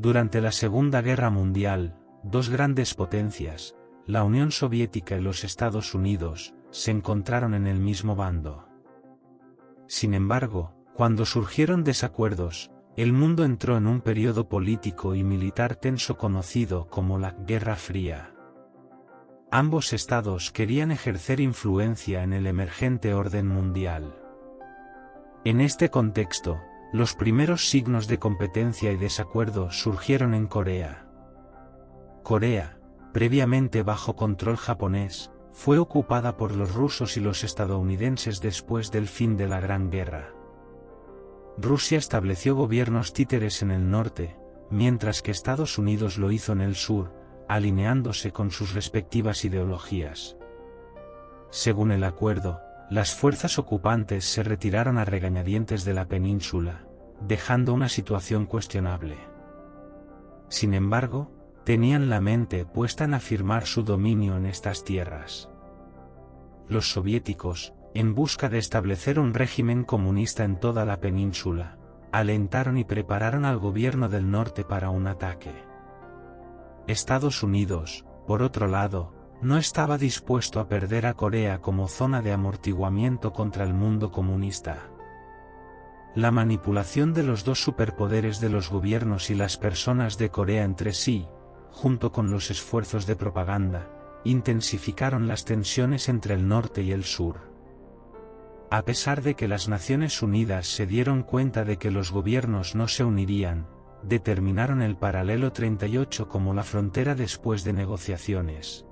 Durante la Segunda Guerra Mundial, dos grandes potencias, la Unión Soviética y los Estados Unidos, se encontraron en el mismo bando. Sin embargo, cuando surgieron desacuerdos, el mundo entró en un periodo político y militar tenso conocido como la Guerra Fría. Ambos estados querían ejercer influencia en el emergente orden mundial. En este contexto, los primeros signos de competencia y desacuerdo surgieron en Corea. Corea, previamente bajo control japonés, fue ocupada por los rusos y los estadounidenses después del fin de la Gran Guerra. Rusia estableció gobiernos títeres en el norte, mientras que Estados Unidos lo hizo en el sur, alineándose con sus respectivas ideologías. Según el acuerdo, las fuerzas ocupantes se retiraron a regañadientes de la península, dejando una situación cuestionable. Sin embargo, tenían la mente puesta en afirmar su dominio en estas tierras. Los soviéticos, en busca de establecer un régimen comunista en toda la península, alentaron y prepararon al gobierno del norte para un ataque. Estados Unidos, por otro lado, no estaba dispuesto a perder a Corea como zona de amortiguamiento contra el mundo comunista. La manipulación de los dos superpoderes de los gobiernos y las personas de Corea entre sí, junto con los esfuerzos de propaganda, intensificaron las tensiones entre el norte y el sur. A pesar de que las Naciones Unidas se dieron cuenta de que los gobiernos no se unirían, determinaron el paralelo 38 como la frontera después de negociaciones.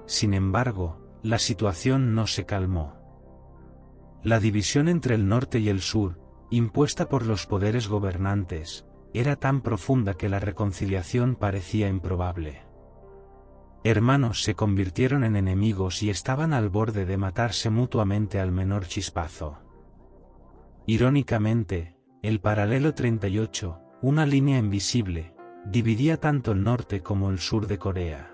Sin embargo, la situación no se calmó. La división entre el norte y el sur, impuesta por los poderes gobernantes, era tan profunda que la reconciliación parecía improbable. Hermanos se convirtieron en enemigos y estaban al borde de matarse mutuamente al menor chispazo. Irónicamente, el paralelo 38, una línea invisible, dividía tanto el norte como el sur de Corea.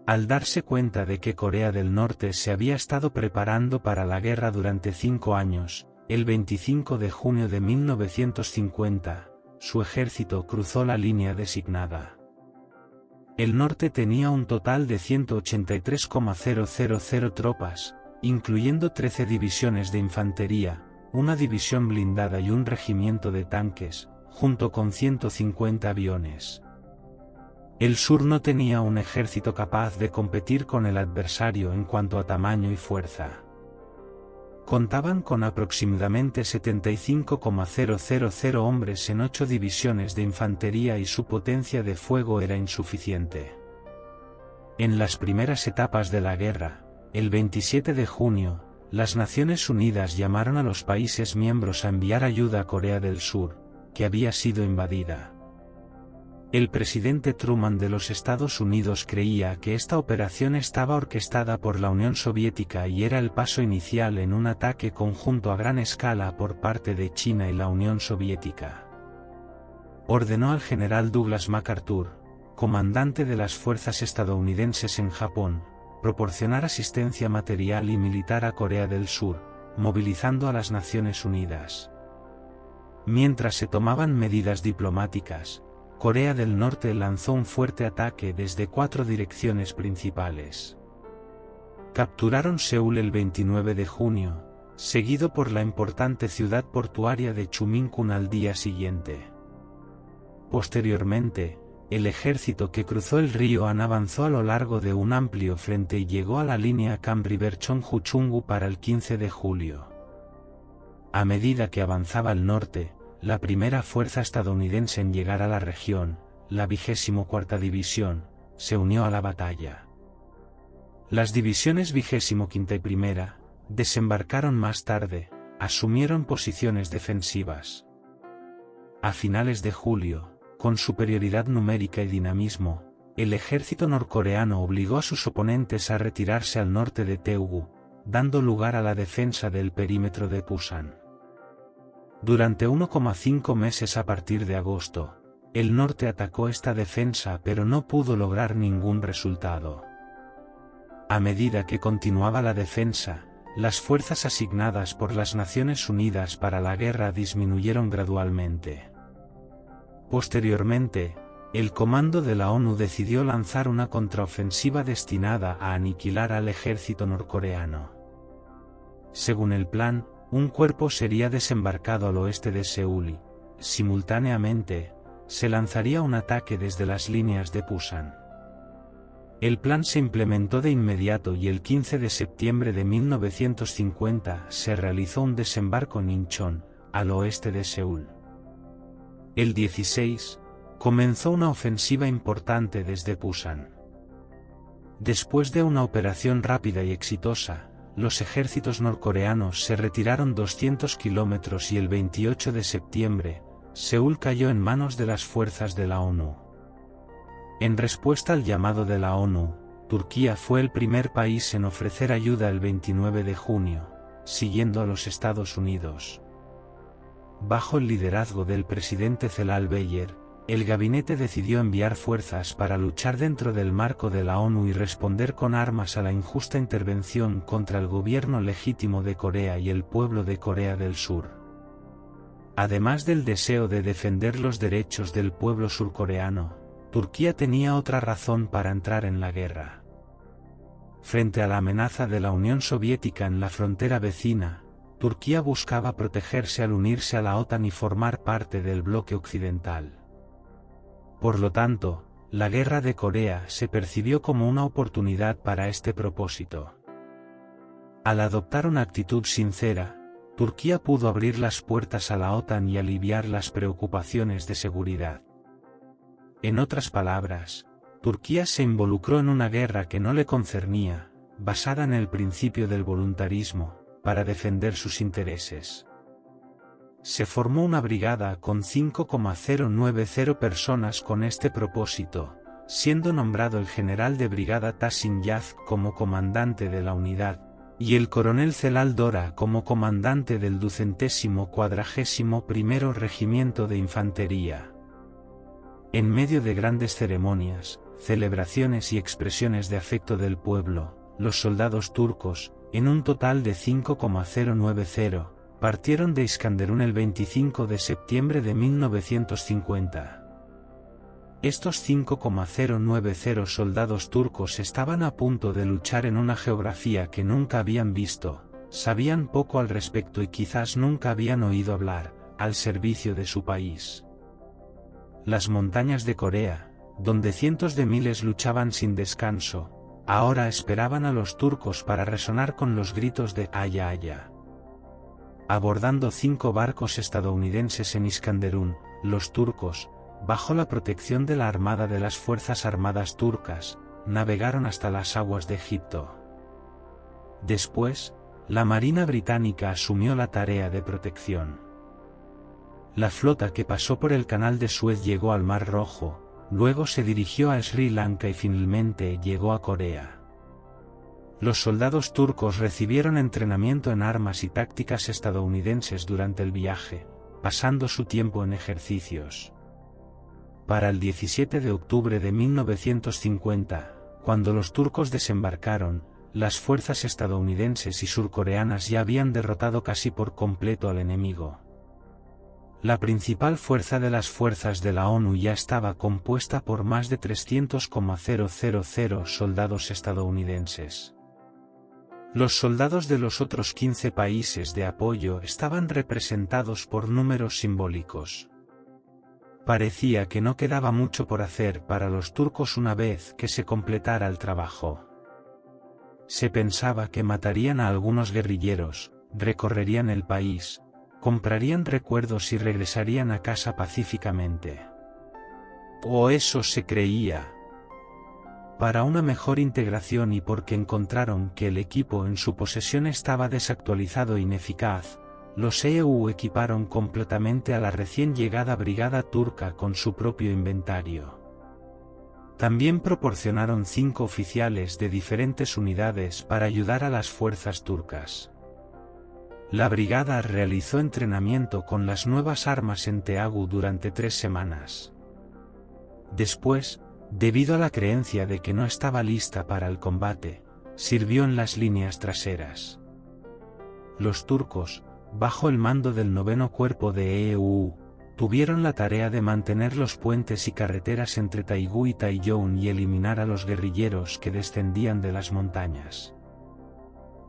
Al darse cuenta de que Corea del Norte se había estado preparando para la guerra durante 5 años, el 25 de junio de 1950, su ejército cruzó la línea designada. El norte tenía un total de 183,000 tropas, incluyendo 13 divisiones de infantería, una división blindada y un regimiento de tanques, junto con 150 aviones. El sur no tenía un ejército capaz de competir con el adversario en cuanto a tamaño y fuerza. Contaban con aproximadamente 75,000 hombres en 8 divisiones de infantería y su potencia de fuego era insuficiente. En las primeras etapas de la guerra, el 27 de junio, las Naciones Unidas llamaron a los países miembros a enviar ayuda a Corea del Sur, que había sido invadida. El presidente Truman de los Estados Unidos creía que esta operación estaba orquestada por la Unión Soviética y era el paso inicial en un ataque conjunto a gran escala por parte de China y la Unión Soviética. Ordenó al general Douglas MacArthur, comandante de las fuerzas estadounidenses en Japón, proporcionar asistencia material y militar a Corea del Sur, movilizando a las Naciones Unidas. Mientras se tomaban medidas diplomáticas, Corea del Norte lanzó un fuerte ataque desde 4 direcciones principales. Capturaron Seúl el 29 de junio, seguido por la importante ciudad portuaria de Chuminkun al día siguiente. Posteriormente, el ejército que cruzó el río Han avanzó a lo largo de un amplio frente y llegó a la línea Cam River Chonjuchungu para el 15 de julio. A medida que avanzaba al norte, la primera fuerza estadounidense en llegar a la región, la 24ª División, se unió a la batalla. Las divisiones 25ª y primera, desembarcaron más tarde, asumieron posiciones defensivas. A finales de julio, con superioridad numérica y dinamismo, el ejército norcoreano obligó a sus oponentes a retirarse al norte de Daegu, dando lugar a la defensa del perímetro de Pusan. Durante 1,5 meses a partir de agosto, el norte atacó esta defensa pero no pudo lograr ningún resultado. A medida que continuaba la defensa, las fuerzas asignadas por las Naciones Unidas para la guerra disminuyeron gradualmente. Posteriormente, el comando de la ONU decidió lanzar una contraofensiva destinada a aniquilar al ejército norcoreano. Según el plan, un cuerpo sería desembarcado al oeste de Seúl y, simultáneamente, se lanzaría un ataque desde las líneas de Pusan. El plan se implementó de inmediato y el 15 de septiembre de 1950 se realizó un desembarco en Incheon, al oeste de Seúl. El 16, comenzó una ofensiva importante desde Pusan. Después de una operación rápida y exitosa, los ejércitos norcoreanos se retiraron 200 kilómetros y el 28 de septiembre, Seúl cayó en manos de las fuerzas de la ONU. En respuesta al llamado de la ONU, Turquía fue el primer país en ofrecer ayuda el 29 de junio, siguiendo a los Estados Unidos. Bajo el liderazgo del presidente Celal Beyer, el gabinete decidió enviar fuerzas para luchar dentro del marco de la ONU y responder con armas a la injusta intervención contra el gobierno legítimo de Corea y el pueblo de Corea del Sur. Además del deseo de defender los derechos del pueblo surcoreano, Turquía tenía otra razón para entrar en la guerra. Frente a la amenaza de la Unión Soviética en la frontera vecina, Turquía buscaba protegerse al unirse a la OTAN y formar parte del bloque occidental. Por lo tanto, la guerra de Corea se percibió como una oportunidad para este propósito. Al adoptar una actitud sincera, Turquía pudo abrir las puertas a la OTAN y aliviar las preocupaciones de seguridad. En otras palabras, Turquía se involucró en una guerra que no le concernía, basada en el principio del voluntarismo, para defender sus intereses. Se formó una brigada con 5,090 personas con este propósito, siendo nombrado el general de brigada Tahsin Yaz como comandante de la unidad, y el coronel Celal Dora como comandante del 241º Regimiento de Infantería. En medio de grandes ceremonias, celebraciones y expresiones de afecto del pueblo, los soldados turcos, en un total de 5,090, partieron de Iskanderun el 25 de septiembre de 1950. Estos 5,090 soldados turcos estaban a punto de luchar en una geografía que nunca habían visto, sabían poco al respecto y quizás nunca habían oído hablar, al servicio de su país. Las montañas de Corea, donde cientos de miles luchaban sin descanso, ahora esperaban a los turcos para resonar con los gritos de «Haya, haya». Abordando 5 barcos estadounidenses en Iskanderun, los turcos, bajo la protección de la Armada de las Fuerzas Armadas turcas, navegaron hasta las aguas de Egipto. Después, la Marina británica asumió la tarea de protección. La flota que pasó por el Canal de Suez llegó al Mar Rojo, luego se dirigió a Sri Lanka y finalmente llegó a Corea. Los soldados turcos recibieron entrenamiento en armas y tácticas estadounidenses durante el viaje, pasando su tiempo en ejercicios. Para el 17 de octubre de 1950, cuando los turcos desembarcaron, las fuerzas estadounidenses y surcoreanas ya habían derrotado casi por completo al enemigo. La principal fuerza de las fuerzas de la ONU ya estaba compuesta por más de 300,000 soldados estadounidenses. Los soldados de los otros 15 países de apoyo estaban representados por números simbólicos. Parecía que no quedaba mucho por hacer para los turcos una vez que se completara el trabajo. Se pensaba que matarían a algunos guerrilleros, recorrerían el país, comprarían recuerdos y regresarían a casa pacíficamente. O eso se creía. Para una mejor integración y porque encontraron que el equipo en su posesión estaba desactualizado e ineficaz, los EU equiparon completamente a la recién llegada brigada turca con su propio inventario. También proporcionaron 5 oficiales de diferentes unidades para ayudar a las fuerzas turcas. La brigada realizó entrenamiento con las nuevas armas en Teagu durante 3 semanas. Después, debido a la creencia de que no estaba lista para el combate, sirvió en las líneas traseras. Los turcos, bajo el mando del 9º Cuerpo de EU, tuvieron la tarea de mantener los puentes y carreteras entre Taigú y Taiyoun y eliminar a los guerrilleros que descendían de las montañas.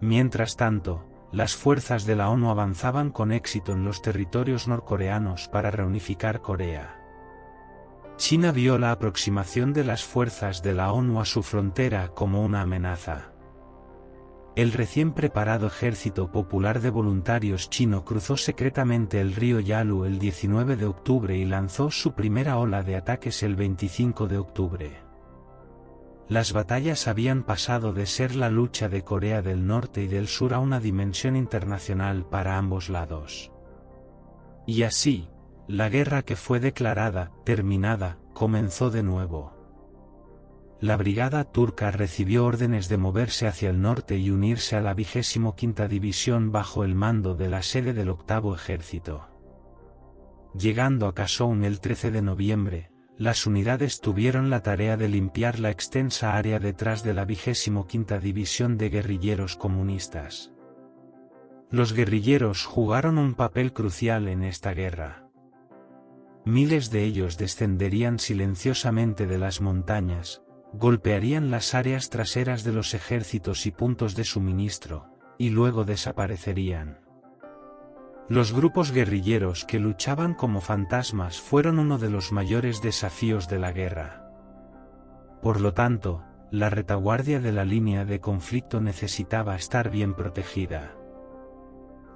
Mientras tanto, las fuerzas de la ONU avanzaban con éxito en los territorios norcoreanos para reunificar Corea. China vio la aproximación de las fuerzas de la ONU a su frontera como una amenaza. El recién preparado Ejército Popular de Voluntarios chino cruzó secretamente el río Yalu el 19 de octubre y lanzó su primera ola de ataques el 25 de octubre. Las batallas habían pasado de ser la lucha de Corea del Norte y del Sur a una dimensión internacional para ambos lados. Y así, la guerra que fue declarada terminada comenzó de nuevo. La brigada turca recibió órdenes de moverse hacia el norte y unirse a la 25ª División bajo el mando de la sede del 8º Ejército. Llegando a Kasoun el 13 de noviembre, las unidades tuvieron la tarea de limpiar la extensa área detrás de la 25ª División de guerrilleros comunistas. Los guerrilleros jugaron un papel crucial en esta guerra. Miles de ellos descenderían silenciosamente de las montañas, golpearían las áreas traseras de los ejércitos y puntos de suministro, y luego desaparecerían. Los grupos guerrilleros que luchaban como fantasmas fueron uno de los mayores desafíos de la guerra. Por lo tanto, la retaguardia de la línea de conflicto necesitaba estar bien protegida.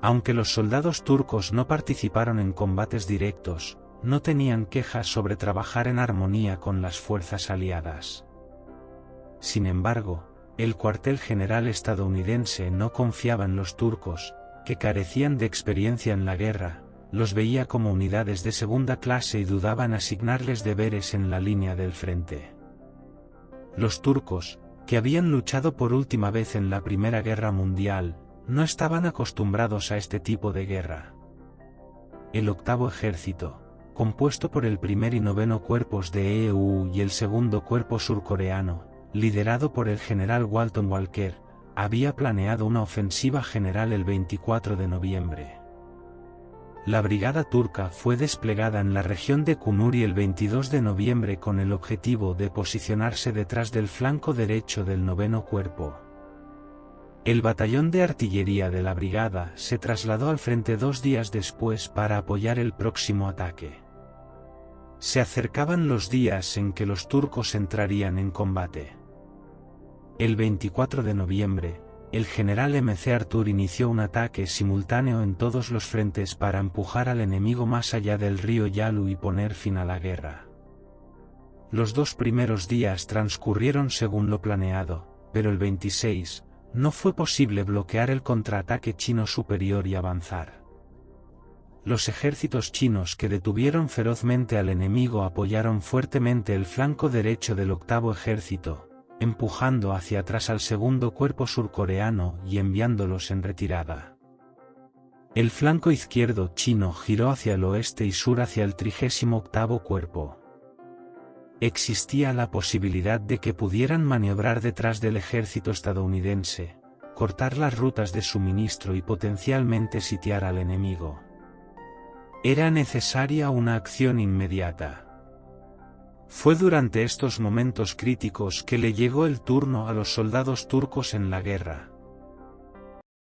Aunque los soldados turcos no participaron en combates directos, no tenían quejas sobre trabajar en armonía con las fuerzas aliadas. Sin embargo, el cuartel general estadounidense no confiaba en los turcos, que carecían de experiencia en la guerra, los veía como unidades de segunda clase y dudaba en asignarles deberes en la línea del frente. Los turcos, que habían luchado por última vez en la Primera Guerra Mundial, no estaban acostumbrados a este tipo de guerra. El 8º Ejército, compuesto por el 1er y 9º Cuerpos de EEU y el 2º Cuerpo surcoreano, liderado por el general Walton Walker, había planeado una ofensiva general el 24 de noviembre. La brigada turca fue desplegada en la región de Kunuri el 22 de noviembre con el objetivo de posicionarse detrás del flanco derecho del 9º Cuerpo. El batallón de artillería de la brigada se trasladó al frente 2 días después para apoyar el próximo ataque. Se acercaban los días en que los turcos entrarían en combate. El 24 de noviembre, el general M.C. Arthur inició un ataque simultáneo en todos los frentes para empujar al enemigo más allá del río Yalu y poner fin a la guerra. Los 2 primeros días transcurrieron según lo planeado, pero el 26, no fue posible bloquear el contraataque chino superior y avanzar. Los ejércitos chinos que detuvieron ferozmente al enemigo apoyaron fuertemente el flanco derecho del 8º Ejército, empujando hacia atrás al 2º Cuerpo surcoreano y enviándolos en retirada. El flanco izquierdo chino giró hacia el oeste y sur hacia el 38º Cuerpo. Existía la posibilidad de que pudieran maniobrar detrás del ejército estadounidense, cortar las rutas de suministro y potencialmente sitiar al enemigo. Era necesaria una acción inmediata. Fue durante estos momentos críticos que le llegó el turno a los soldados turcos en la guerra.